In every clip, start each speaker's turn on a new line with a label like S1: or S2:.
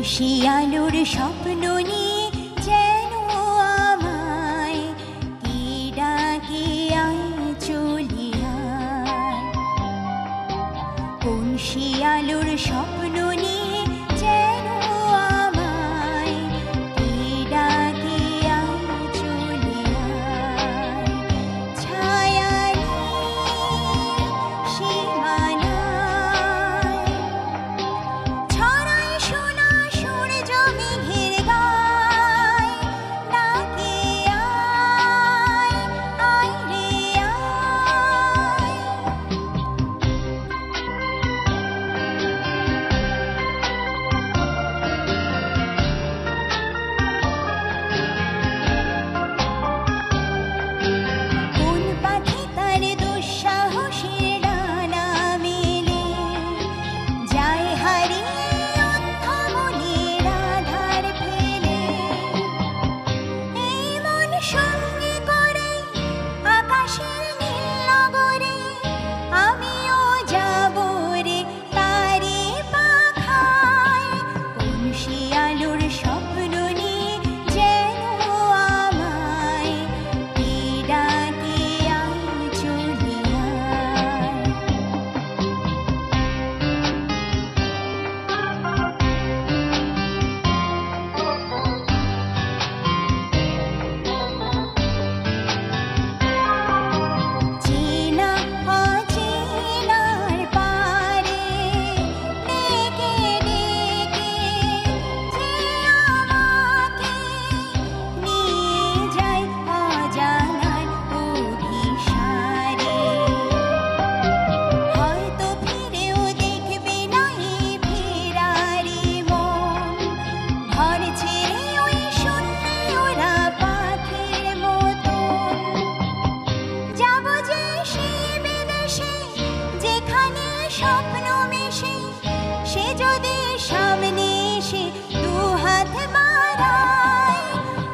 S1: শিয়ালুর স্বপ্ন নিয়ে যেন আমায় কি ডাকে আয় চলিয়া। কোন শিয়ালুর স্বপ্ন নিয়ে যেন আমায় কি ডাকে আয় চলিয়া। ছায়া সীমানায় ছড়ায় সোনা সূর্য মেঘের গায়, ডাকে আয় আয় রে আয়। কোন পাখি তার দুঃসাহসের ডানা মেলে যায় হারিয়ে অন্ধ মনের আধার ফেলে। এই মন সঙ্গে করে আকাশের নীল নগরে আমিও যাব রে তারি পাখায়। কোন শিয়ালুর স্বপ্ন নিয়ে যেন আমায় কি ডাকে আয় চলিয়া। চেনা অচেনার পারে ডেকে ডেকে যে আমাকে নিয়ে যায় অজানার অভিসারে। হয়তো ফিরেও দেখবে না এই ফেরারি মন, ঘর ছেড়ে ওই শূন্যে ওরা পাখির মতন। যাব যে সেই বিদেশে যেখানে স্বপ্ন মেশে, সে যদি সামনে এসে দু হাত বাড়ায়।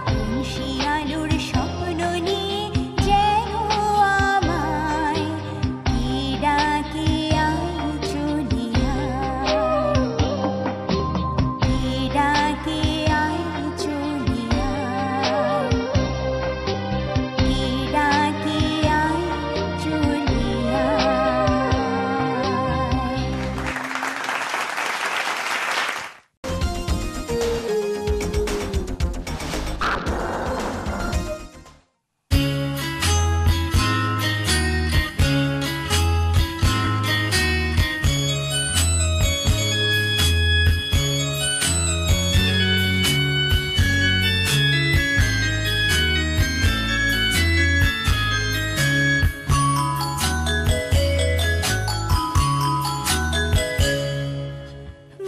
S1: কোন শিয়ালুর স্বপ্ন নিয়ে যেন আমায় কি ডাকে আয় চলিয়া। কি ডাকে আয় চলিয়া। কি ডাকে আয় চলিয়া।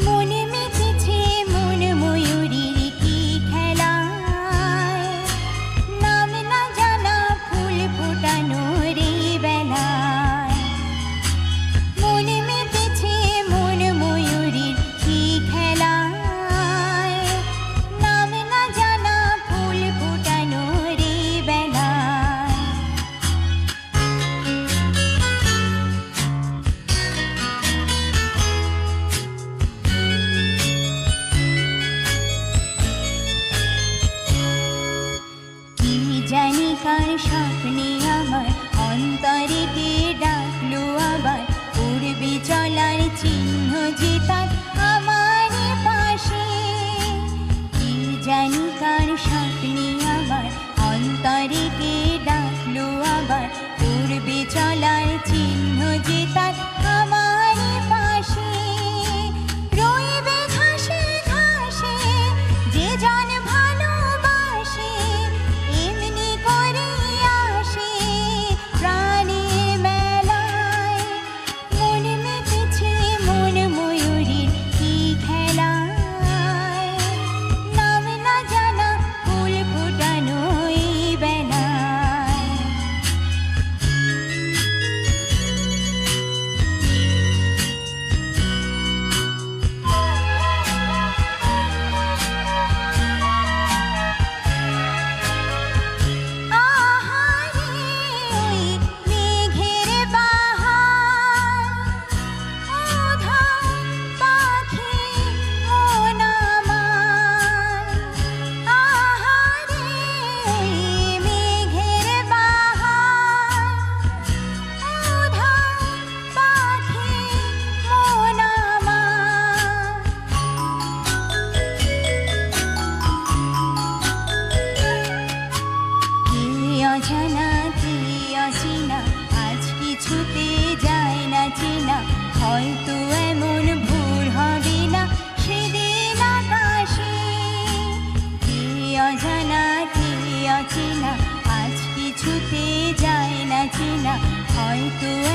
S1: মনে মেতেছে মন ময়ূরীর কি খেলায়, নাম না জানা ফুল ফোটানো রে বেলায়। মনে মেতেছে মন ময়ূরীর কি খেলায়, নাম না জানা ফুল ফোটানো রে বেলায়। কি জানি কার স্বপ্নে আমার অন্তরে কে ডাকলো আবার, উড়বে চলার চিহ্ন যে তার আমার পাশে। কি জানি কার স্বপ্নে আমার অন্তরে কে ডাকলো আবার, উড়বে চলার চিহ্ন যে তার আমার পাশে। রইবে ঘাসে ঘাসে যে জন ভালোবাসে, এমনি করে আসে প্রাণের মেলায়। মন মেতেছে মন ময়ূরীর কত